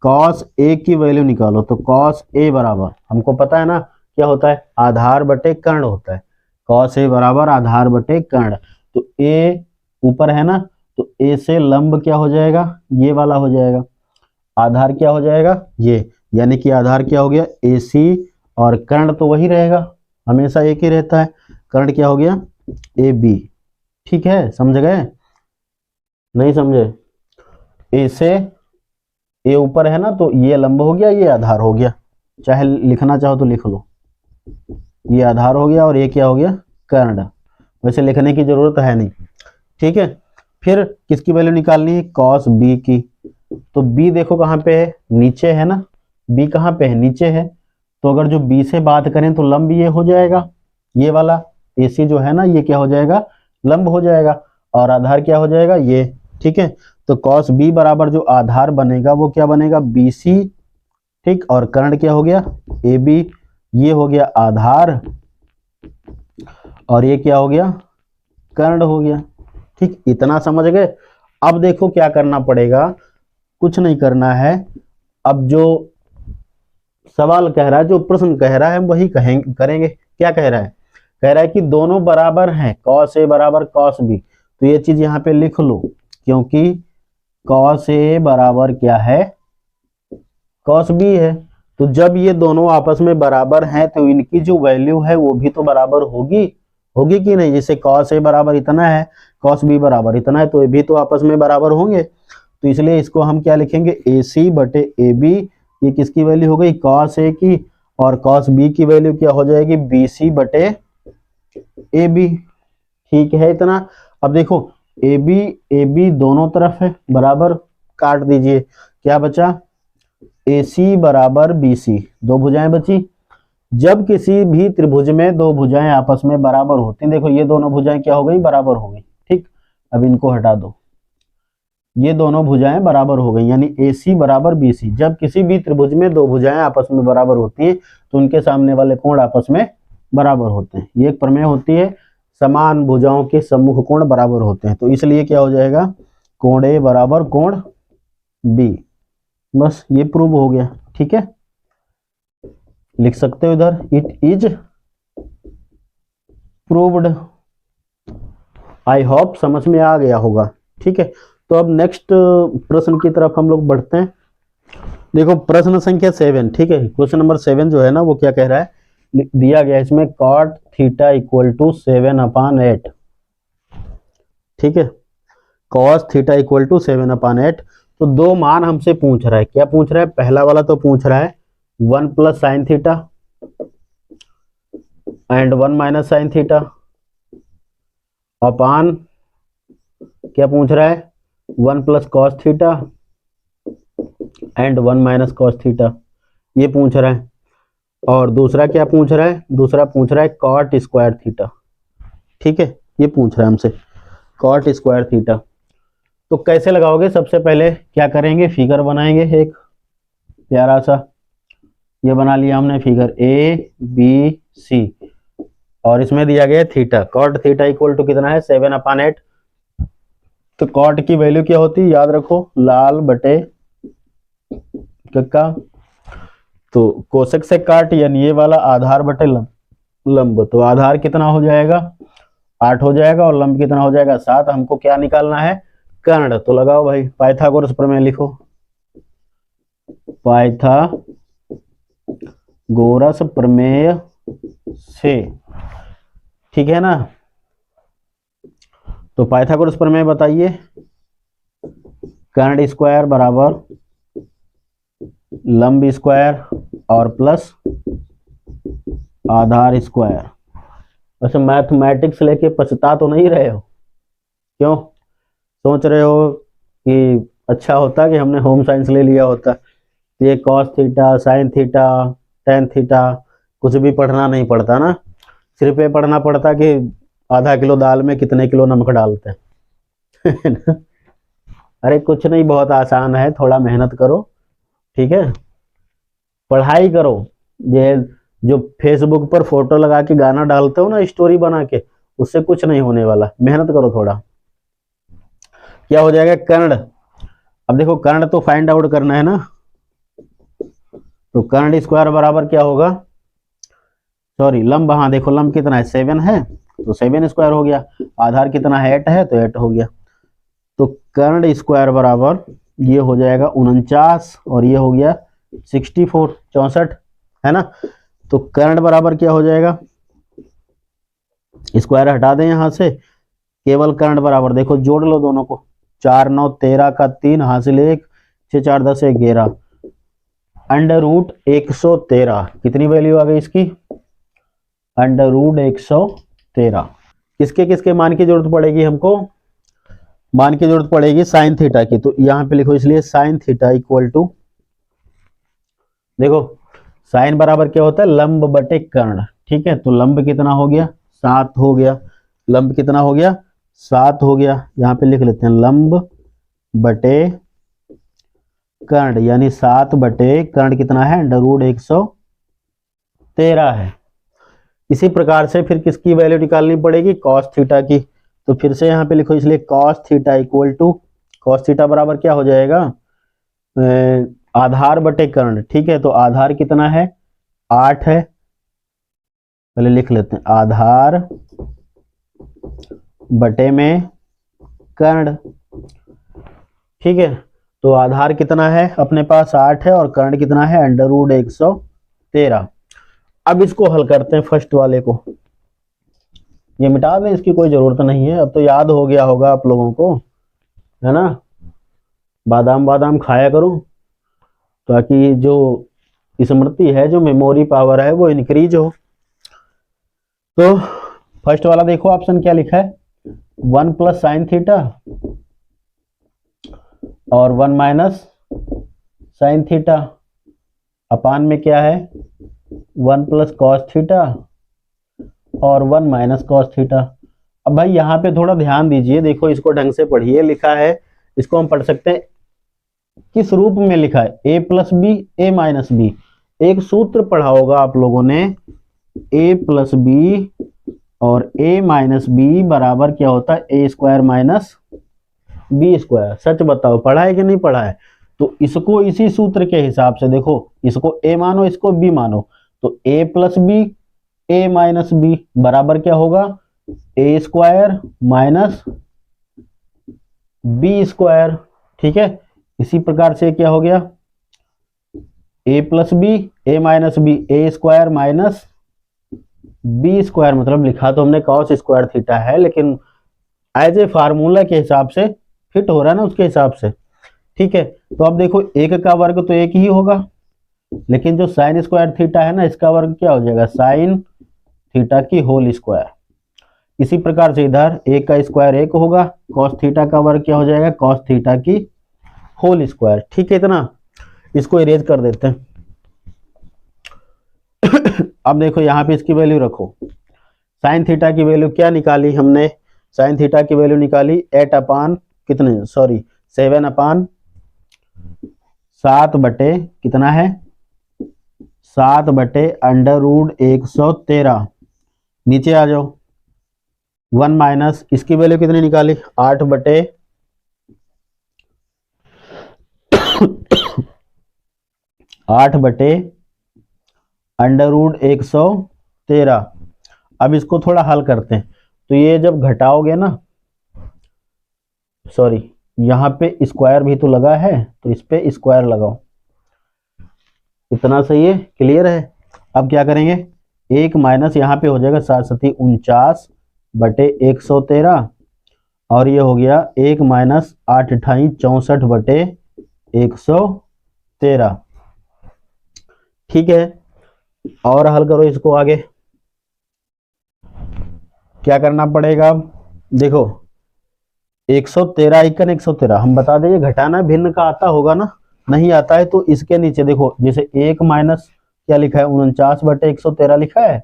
कॉस ए की वैल्यू निकालो। तो कॉस ए बराबर, हमको पता है ना क्या होता है, आधार बटे कर्ण होता है। कॉस ए बराबर आधार बटे कर्ण। तो ए ऊपर है ना, तो ए से लंब क्या हो जाएगा, ये वाला हो जाएगा। आधार क्या हो जाएगा, ये, यानी कि आधार क्या हो गया, ए सी, और कर्ण तो वही रहेगा, हमेशा एक ही रहता है। कर्ण क्या हो गया, ए बी। ठीक है, समझ गए, नहीं समझे। ए से, ए ऊपर है ना, तो ये लंब हो गया, ये आधार हो गया। चाहे लिखना चाहो तो लिख लो, ये आधार हो गया और ये क्या हो गया, कर्ण। वैसे लिखने की जरूरत है नहीं, ठीक है। फिर किसकी वैल्यू निकालनी है, कॉस बी की। तो बी देखो कहाँ पे है, नीचे है ना, बी कहाँ पे है, नीचे है। तो अगर जो बी से बात करें तो लंब ये हो जाएगा, ये वाला ए सी जो है ना, ये क्या हो जाएगा, लंब हो जाएगा, और आधार क्या हो जाएगा, ये। ठीक है, तो कॉस बी बराबर जो आधार बनेगा वो क्या बनेगा, बी सी। ठीक, और कर्ण क्या हो गया, ए बी। ये हो गया आधार, और ये क्या हो गया, कर्ण हो गया। ठीक, इतना समझ गए। अब देखो क्या करना पड़ेगा, कुछ नहीं करना है। अब जो सवाल कह रहा है, जो प्रश्न कह रहा है, हम वही करेंगे। क्या कह रहा है, कह रहा है कि दोनों बराबर हैं, कॉस ए बराबर कॉस बी। तो ये चीज यहाँ पे लिख लो, क्योंकि कॉस ए बराबर क्या है, कॉस बी है। तो जब ये दोनों आपस में बराबर हैं तो इनकी जो वैल्यू है वो भी तो बराबर होगी, होगी कि नहीं। जैसे कॉस ए बराबर इतना है, कॉस बी बराबर इतना है, तो ये भी तो आपस में बराबर होंगे। तो इसलिए इसको हम क्या लिखेंगे, ए सी बटे ए बी। ये किसकी वैल्यू हो गई, कॉस ए की, और कॉस बी की वैल्यू क्या हो जाएगी, बी सी बटे ए बी। ठीक है इतना। अब देखो ए बी दोनों तरफ है बराबर, काट दीजिए, क्या बचा, ए सी बराबर बी सी, दो भुजाएं बची। जब किसी भी त्रिभुज में दो भुजाएं आपस में बराबर होती हैं, देखो ये दोनों भुजाएं क्या हो गई, बराबर हो गई। ठीक, अब इनको हटा दो, ये दोनों भुजाएं बराबर हो गई, यानी ए सी बराबर बी सी। जब किसी भी त्रिभुज में दो भुजाएं आपस में बराबर होती हैं तो उनके सामने वाले कोण आपस में बराबर होते हैं। ये एक प्रमेय होती है, समान भुजाओं के सम्मुख कोण बराबर होते हैं। तो इसलिए क्या हो जाएगा, कोण ए बराबर कोण बी। बस ये प्रूव हो गया। ठीक है, लिख सकते हो इधर, it is proved. I hope समझ में आ गया होगा। ठीक है, तो अब नेक्स्ट प्रश्न की तरफ हम लोग बढ़ते हैं। देखो प्रश्न संख्या 7, ठीक है, क्वेश्चन नंबर 7 जो है ना, वो क्या कह रहा है, दिया गया इसमें cot थीटा इक्वल टू 7/8। ठीक है, cos थीटा इक्वल टू 7/8। तो दो मान हमसे पूछ रहा है, क्या पूछ रहा है, पहला वाला तो पूछ रहा है 1 plus sine theta and 1 minus sine theta, अपान क्या पूछ रहा है, 1 plus cos theta and 1 minus cos theta, ये पूछ रहा है। और दूसरा क्या पूछ रहा है, दूसरा पूछ रहा है कॉट स्क्वायर थीटा। ठीक है, ये पूछ रहा है हमसे कॉट स्क्वायर थीटा। तो कैसे लगाओगे, सबसे पहले क्या करेंगे, फिगर बनाएंगे एक प्यारा सा। ये बना लिया हमने फिगर ए बी सी, और इसमें दिया गया theta, cot theta equal to कितना है, 7/8। तो कॉट की वैल्यू क्या होती है, याद रखो, लाल बटे कक्का। तो कोशक से काट, यानी ये वाला आधार बटे लंब। तो आधार कितना हो जाएगा, 8 हो जाएगा, और लंब कितना हो जाएगा, 7। हमको क्या निकालना है, कर्ण। तो लगाओ भाई, पाइथागोरस प्रमेय लिखो, पाइथागोरस प्रमेय से। ठीक है ना, तो पाइथागोरस प्रमेय बताइए, कर्ण स्क्वायर बराबर लंब स्क्वायर और प्लस आधार स्क्वायर। वैसे मैथमेटिक्स लेके पछता तो नहीं रहे हो, क्यों सोच रहे हो कि अच्छा होता कि हमने होम साइंस ले लिया होता, ये cos theta, sine theta, tan theta कुछ भी पढ़ना नहीं पड़ता ना, सिर्फ ये पढ़ना पड़ता कि आधा किलो दाल में कितने किलो नमक डालते हैं। अरे कुछ नहीं, बहुत आसान है, थोड़ा मेहनत करो। ठीक है, पढ़ाई करो। ये जो फेसबुक पर फोटो लगा के गाना डालते हो ना, स्टोरी बना के, उससे कुछ नहीं होने वाला, मेहनत करो थोड़ा। क्या हो जाएगा कर्ण। अब देखो कर्ण तो फाइंड आउट करना है ना, तो कर्ण स्क्वायर बराबर क्या होगा, सॉरी लंब, हाँ देखो लंब कितना है 7 है, तो 7 स्क्वायर हो गया। आधार कितना है 8 है, तो 8 हो गया। तो कर्ण स्क्वायर बराबर ये हो जाएगा 49 और ये हो गया 64, 64 है ना। तो कर्ण बराबर क्या हो जाएगा, स्क्वायर हटा दें यहां से, केवल कर्ण बराबर देखो जोड़ लो दोनों को, 4 9 13 का 3 हासिल 1, 6 4 10 11, अंडर रूट 113, कितनी वैल्यू आ गई इसकी, अंडर रूट 113। किसके किसके मान की जरूरत पड़ेगी हमको, मान की जरूरत पड़ेगी साइन थीटा की, तो यहां पे लिखो इसलिए साइन थीटा इक्वल टू, देखो साइन बराबर क्या होता है लंब बटे कर्ण, ठीक है। तो लंब कितना हो गया 7 हो गया, लंब कितना हो गया 7 हो गया, यहां पे लिख लेते हैं लंब बटे कर्ण, यानी 7 बटे कर्ण कितना है अंडर रूट 113 है। इसी प्रकार से फिर किसकी वैल्यू निकालनी पड़ेगी कॉस थीटा की, तो फिर से यहाँ पे लिखो इसलिए cos theta equal to, cos theta बराबर क्या हो जाएगा आधार बटे कर्ण, ठीक है। तो आधार कितना है 8 है, पहले लिख लेते हैं आधार बटे में कर्ण, ठीक है। तो आधार कितना है अपने पास 8 है और कर्ण कितना है अंडर रूट 113। अब इसको हल करते हैं फर्स्ट वाले को, ये मिटा दें इसकी कोई जरूरत नहीं है, अब तो याद हो गया होगा आप लोगों को, है ना। बादाम बादाम खाया करो ताकि जो स्मृति है, जो मेमोरी पावर है वो इंक्रीज हो। तो फर्स्ट वाला देखो ऑप्शन क्या लिखा है 1 प्लस साइन थीटा और 1 माइनस साइन थीटा, अपान में क्या है 1 प्लस कॉस थीटा और 1 माइनस कॉस थीटा। अब भाई यहाँ पे थोड़ा ध्यान दीजिए, देखो इसको ढंग से पढ़िए, लिखा है इसको हम पढ़ सकते हैं किस रूप में लिखा है a plus B A minus B. एक सूत्र पढ़ा होगा आप लोगों ने a प्लस बी और a माइनस बी बराबर क्या होता है A square minus B square. सच बताओ पढ़ा है कि नहीं पढ़ा है। तो इसको इसी सूत्र के हिसाब से देखो, इसको a मानो इसको b मानो, तो a plus B A minus B बराबर क्या होगा A square minus B square, ठीक है। इसी प्रकार से क्या हो गया a plus B A minus B A square minus B square, मतलब लिखा तो हमने कॉस स्क्वायर थीटा है, लेकिन एज ए फार्मूला के हिसाब से फिट हो रहा है ना उसके हिसाब से, ठीक है। तो अब देखो एक का वर्ग तो एक ही होगा, लेकिन जो साइन स्क्वायर थीटा है ना इसका वर्ग क्या हो जाएगा साइन थीटा की होल स्क्वायर। इसी प्रकार से इधर एक का स्क्वायर एक होगा, कॉस थीटा का वर्ग क्या हो जाएगा कॉस थीटा की होल स्क्वायर, ठीक है। इतना इसको इरेज कर देते हैं। अब देखो यहाँ पे इसकी वैल्यू रखो, साइन थीटा की वैल्यू क्या निकाली हमने, साइन थीटा की वैल्यू निकाली 8 अपान कितने, सॉरी 7 अपान 7 बटे कितना है 7 बटे अंडर रूट 113, नीचे आ जाओ 1 माइनस इसकी वैल्यू कितनी निकाली 8 बटे 8 बटे अंडर रूट 113। अब इसको थोड़ा हल करते हैं, तो ये जब घटाओगे ना, सॉरी यहाँ पे स्क्वायर भी तो लगा है तो इस पे स्क्वायर लगाओ, इतना सही है क्लियर है। अब क्या करेंगे एक माइनस यहाँ पे हो जाएगा 7 सती 49 बटे 113 और ये हो गया 1 माइनस 8 अठाई 64 बटे 113, ठीक है। और हल करो इसको आगे, क्या करना पड़ेगा अब देखो 113 इक्कन 113, हम बता देंगे घटाना भिन्न का आता होगा ना, नहीं आता है तो इसके नीचे देखो जैसे 1 माइनस क्या लिखा है 49 बटे 113 लिखा है,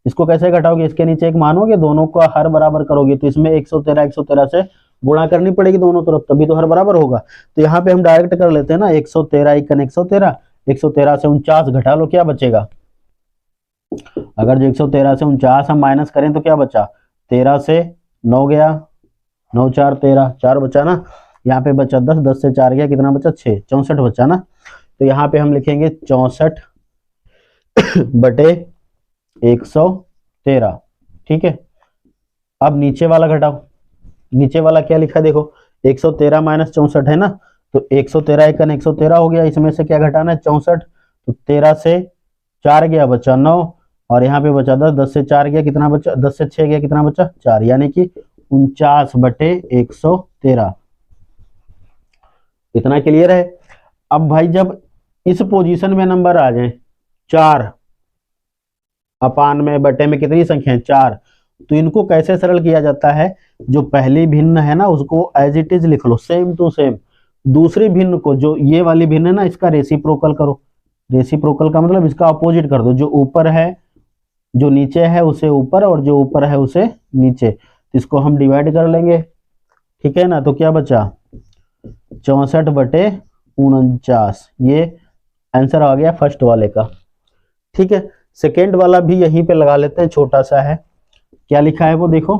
इसको कैसे घटाओगे इसके नीचे एक मानोगे, दोनों का हर बराबर करोगे तो इसमें 113 से गुणा करनी पड़ेगी दोनों तरफ, तभी तो हर बराबर होगा। तो यहाँ पे हम डायरेक्ट कर लेते हैं ना 113 इक्कन 113, 113 से 49 घटा लो क्या बचेगा, अगर जो 113 से 49 हम माइनस करें तो क्या बचा 13 से 9 गया 9 4 13, 4 बचा ना, यहाँ पे बचा 10, 10 से 4 गया, कितना बचा 6, 64 बचा ना। तो यहाँ पे हम लिखेंगे 64 बटे 113। ठीक है, अब नीचे वाला घटाओ, नीचे वाला क्या लिखा है देखो, 113 माइनस 64 है ना, तो 113 एकन 113 हो गया, इसमें से क्या घटाना है 64, तो 13 से 4 गया बचा 9, और यहाँ पे बचा 10, 10 से 4 गया कितना बचा, 10 से 6 गया कितना बचा 4, यानी कि 49 बटे 113। इतना क्लियर है। अब भाई जब इस पोजीशन में नंबर आ जाए 4 अपान में बटे में कितनी संख्या है 4, तो इनको कैसे सरल किया जाता है, जो पहली भिन्न है ना उसको एज इट इज लिख लो सेम टू सेम, दूसरी भिन्न को, जो ये वाली भिन्न है ना इसका रेसिप्रोकल करो। रेसिप्रोकल का मतलब इसका अपोजिट कर दो, जो ऊपर है जो नीचे है उसे ऊपर और जो ऊपर है उसे नीचे, तो इसको हम डिवाइड कर लेंगे। ठीक है ना, तो क्या बचा 64 बटे 49, ये आंसर आ गया फर्स्ट वाले का। ठीक है, सेकेंड वाला भी यहीं पे लगा लेते हैं, छोटा सा है। क्या लिखा है वो देखो,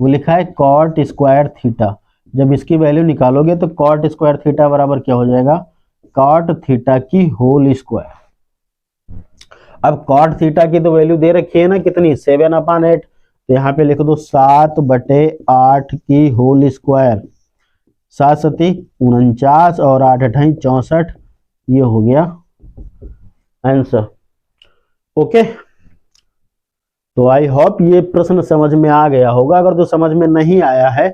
वो लिखा है कॉट स्क्वायर थीटा। जब इसकी वैल्यू निकालोगे तो कॉट स्क्वायर थीटा बराबर क्या हो जाएगा, कॉट थीटा की होल स्क्वायर। अब कॉट थीटा की तो वैल्यू दे रखी है ना कितनी 7/8, तो यहाँ पे लिख दो 7 बटे 8 की होल स्क्वायर, 7 सती 49 और 8 अठाई 64, ये हो गया आंसर। ओके, तो आई होप ये प्रश्न समझ में आ गया होगा। अगर तो समझ में नहीं आया है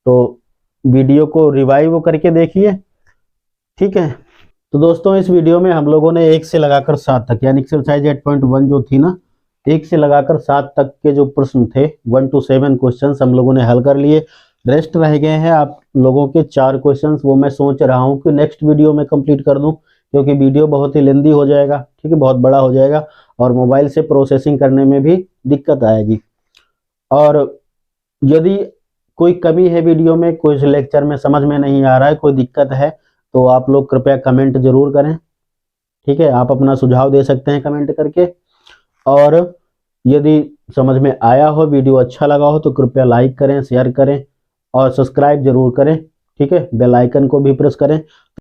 तो वीडियो को रिवाइव करके देखिए। ठीक है, तो दोस्तों इस वीडियो में हम लोगों ने 1 से लगाकर 7 तक, यानी एक्सरसाइज 8.1 जो थी ना, 1 से लगाकर 7 तक के जो प्रश्न थे 1 to 7 क्वेश्चन हम लोगों ने हल कर लिए। रेस्ट रह गए हैं आप लोगों के 4 क्वेश्चन, वो मैं सोच रहा हूँ कि नेक्स्ट वीडियो में कंप्लीट कर दूं, क्योंकि वीडियो बहुत ही लेंदी हो जाएगा। ठीक है, बहुत बड़ा हो जाएगा और मोबाइल से प्रोसेसिंग करने में भी दिक्कत आएगी। और यदि कोई कमी है वीडियो में, कोई लेक्चर में समझ में नहीं आ रहा है, कोई दिक्कत है, तो आप लोग कृपया कमेंट जरूर करें। ठीक है, आप अपना सुझाव दे सकते हैं कमेंट करके। और यदि समझ में आया हो, वीडियो अच्छा लगा हो, तो कृपया लाइक करें, शेयर करें और सब्सक्राइब जरूर करें। ठीक है, बेल आइकन को भी प्रेस करें।